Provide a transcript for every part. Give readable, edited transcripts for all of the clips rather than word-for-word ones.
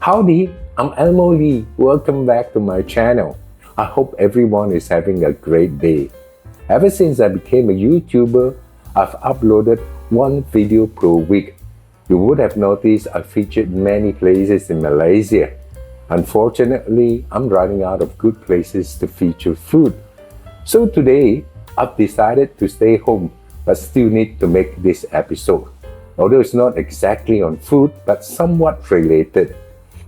Howdy, I'm Elmo Lee. Welcome back to my channel. I hope everyone is having a great day. Ever since I became a YouTuber, I've uploaded one video per week. You would have noticed I featured many places in Malaysia. Unfortunately, I'm running out of good places to feature food. So today, I've decided to stay home but still need to make this episode. Although it's not exactly on food but somewhat related.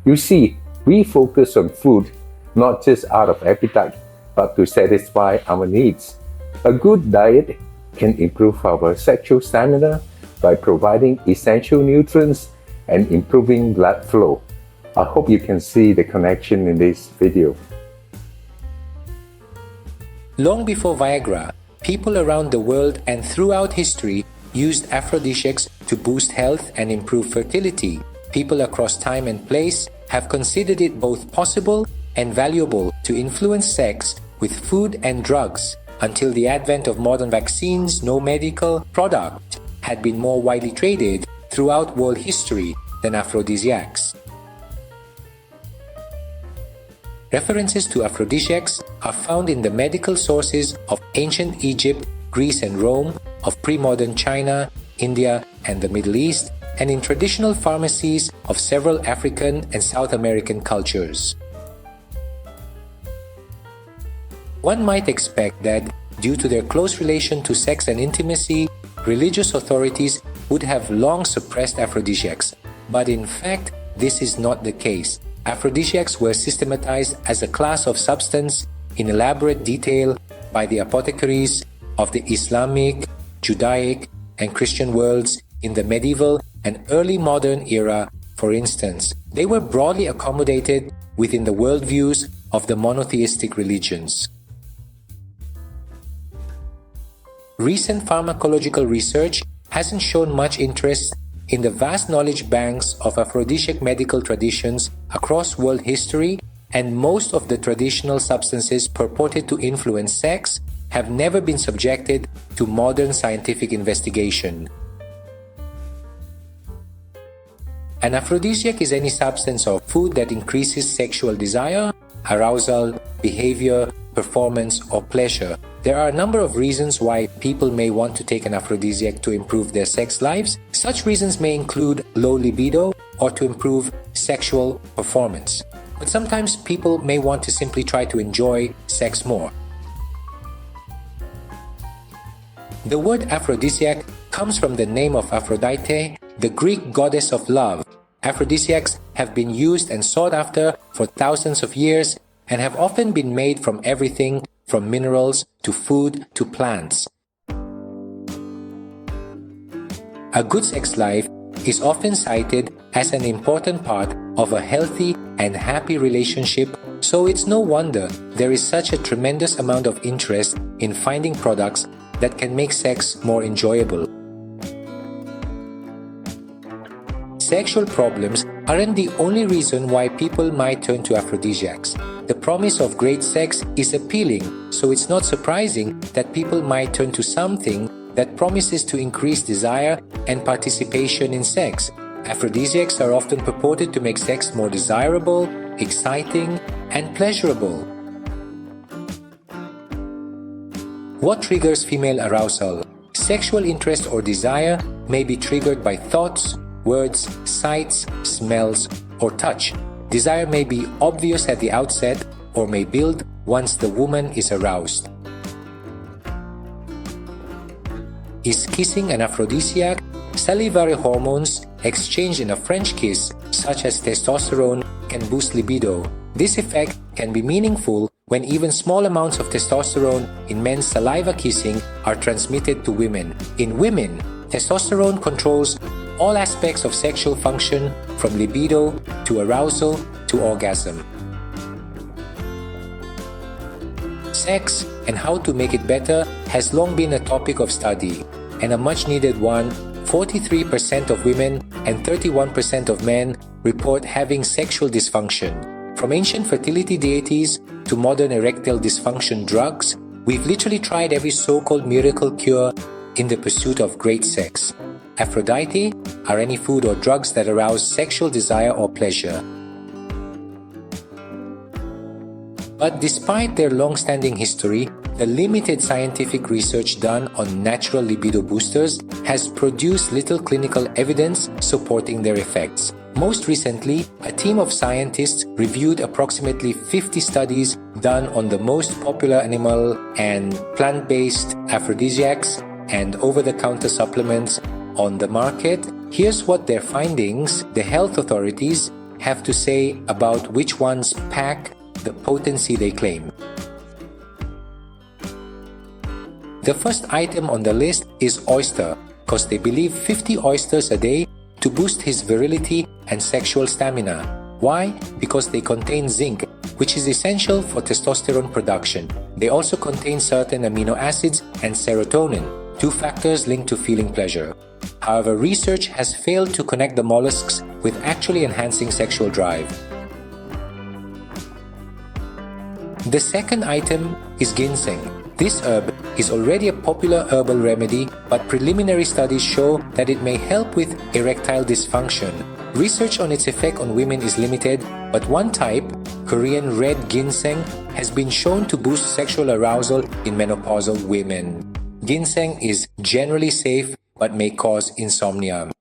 You see, we focus on food not just out of appetite but to satisfy our needs. A good diet can improve our sexual stamina by providing essential nutrients and improving blood flow. I hope you can see the connection in this video. Long before Viagra, people around the world and throughout history used aphrodisiacs to boost health and improve fertility. People across time and place have considered it both possible and valuable to influence sex with food and drugs. Until the advent of modern vaccines, no medical product had been more widely traded throughout world history than aphrodisiacs. References to aphrodisiacs are found in the medical sources of ancient Egypt, Greece and Rome, of pre-modern China, India and the Middle East, and in traditional pharmacies of several African and South American cultures. One might expect that, due to their close relation to sex and intimacy, religious authorities would have long suppressed aphrodisiacs. But in fact, this is not the case. Aphrodisiacs were systematized as a class of substance in elaborate detail by the apothecaries of the Islamic, Judaic, and Christian worlds in the medieval and early modern era. For instance, they were broadly accommodated within the worldviews of the monotheistic religions. Recent pharmacological research hasn't shown much interest in the vast knowledge banks of aphrodisiac medical traditions across world history, and most of the traditional substances purported to influence sex have never been subjected to modern scientific investigation. An aphrodisiac is any substance or food that increases sexual desire, arousal, behavior, performance, or pleasure. There are a number of reasons why people may want to take an aphrodisiac to improve their sex lives. Such reasons may include low libido or to improve sexual performance. But sometimes people may want to simply try to enjoy sex more. The word aphrodisiac comes from the name of Aphrodite, the Greek goddess of love. Aphrodisiacs have been used and sought after for thousands of years and have often been made from everything from minerals to food to plants. A good sex life is often cited as an important part of a healthy and happy relationship, so it's no wonder there is such a tremendous amount of interest in finding products that can make sex more enjoyable. Sexual problems aren't the only reason why people might turn to aphrodisiacs. The promise of great sex is appealing, so it's not surprising that people might turn to something that promises to increase desire and participation in sex. Aphrodisiacs are often purported to make sex more desirable, exciting, and pleasurable. What triggers female arousal? Sexual interest or desire may be triggered by thoughts, words, sights, smells, or touch. Desire may be obvious at the outset or may build once the woman is aroused. Is kissing an aphrodisiac? Salivary hormones exchanged in a French kiss, such as testosterone, can boost libido. This effect can be meaningful when even small amounts of testosterone in men's saliva kissing are transmitted to women. In women, testosterone controls all aspects of sexual function, from libido to arousal to orgasm. Sex and how to make it better has long been a topic of study, and a much needed one. 43% of women and 31% of men report having sexual dysfunction. From ancient fertility deities to modern erectile dysfunction drugs, we've literally tried every so-called miracle cure in the pursuit of great sex. Aphrodite are any food or drugs that arouse sexual desire or pleasure. But despite their long-standing history, the limited scientific research done on natural libido boosters has produced little clinical evidence supporting their effects. Most recently, a team of scientists reviewed approximately 50 studies done on the most popular animal and plant-based aphrodisiacs and over-the-counter supplements on the market. Here's what their findings, the health authorities, have to say about which ones pack the potency they claim. The first item on the list is oyster, because they believe 50 oysters a day to boost his virility and sexual stamina. Why? Because they contain zinc, which is essential for testosterone production. They also contain certain amino acids and serotonin, two factors linked to feeling pleasure. However, research has failed to connect the mollusks with actually enhancing sexual drive. The second item is ginseng. This herb is already a popular herbal remedy, but preliminary studies show that it may help with erectile dysfunction. Research on its effect on women is limited, but one type, Korean red ginseng, has been shown to boost sexual arousal in menopausal women. Ginseng is generally safe but may cause insomnia.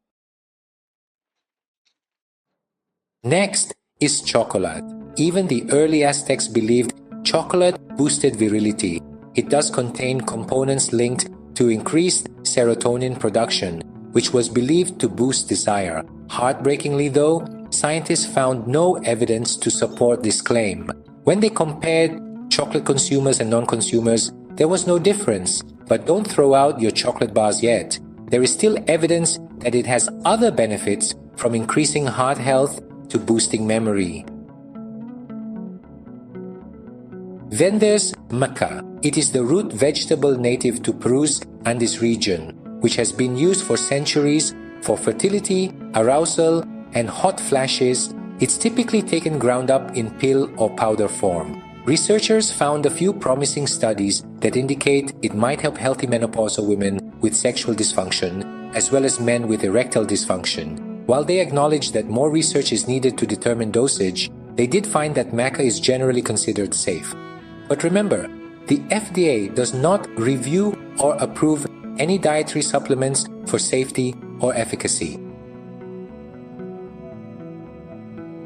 Next is chocolate. Even the early Aztecs believed chocolate boosted virility. It does contain components linked to increased serotonin production, which was believed to boost desire. Heartbreakingly though, scientists found no evidence to support this claim. When they compared chocolate consumers and non-consumers, there was no difference. But don't throw out your chocolate bars yet. There is still evidence that it has other benefits, from increasing heart health to boosting memory. Then there's maca. It is the root vegetable native to Peru's Andes region, which has been used for centuries for fertility, arousal, and hot flashes. It's typically taken ground up in pill or powder form. Researchers found a few promising studies that indicate it might help healthy menopausal women with sexual dysfunction, as well as men with erectile dysfunction. While they acknowledge that more research is needed to determine dosage, they did find that maca is generally considered safe. But remember, the FDA does not review or approve any dietary supplements for safety or efficacy.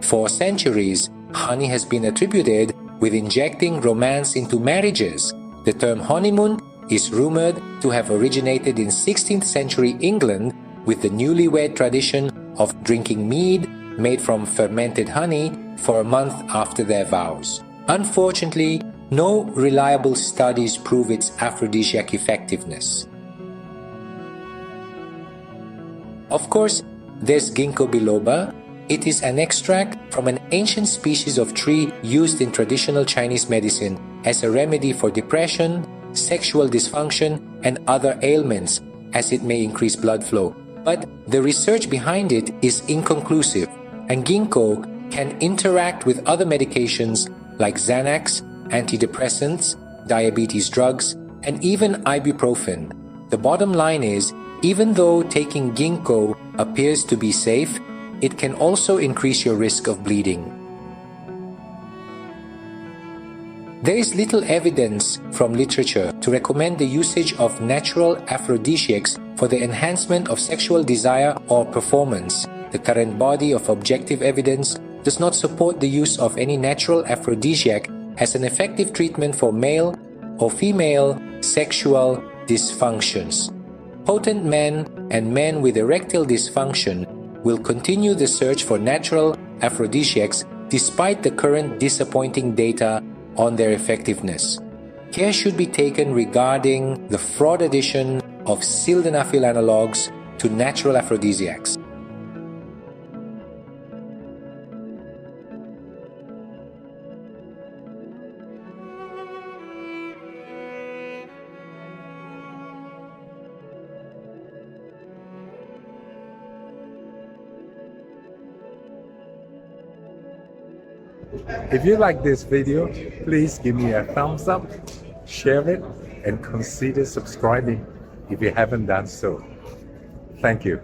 For centuries, honey has been attributed with injecting romance into marriages. The term honeymoon is rumored to have originated in 16th century England with the newlywed tradition of drinking mead made from fermented honey for a month after their vows. Unfortunately, no reliable studies prove its aphrodisiac effectiveness. Of course, there's ginkgo biloba. It is an extract from an ancient species of tree used in traditional Chinese medicine as a remedy for depression, sexual dysfunction, and other ailments, as it may increase blood flow. But the research behind it is inconclusive, and ginkgo can interact with other medications like Xanax, antidepressants, diabetes drugs, and even ibuprofen. The bottom line is, even though taking ginkgo appears to be safe, it can also increase your risk of bleeding. There is little evidence from literature to recommend the usage of natural aphrodisiacs for the enhancement of sexual desire or performance. The current body of objective evidence does not support the use of any natural aphrodisiac as an effective treatment for male or female sexual dysfunctions. Potent men and men with erectile dysfunction will continue the search for natural aphrodisiacs despite the current disappointing data on their effectiveness. Care should be taken regarding the fraud addition of sildenafil analogs to natural aphrodisiacs. If you like this video, please give me a thumbs up, share it, and consider subscribing if you haven't done so. Thank you.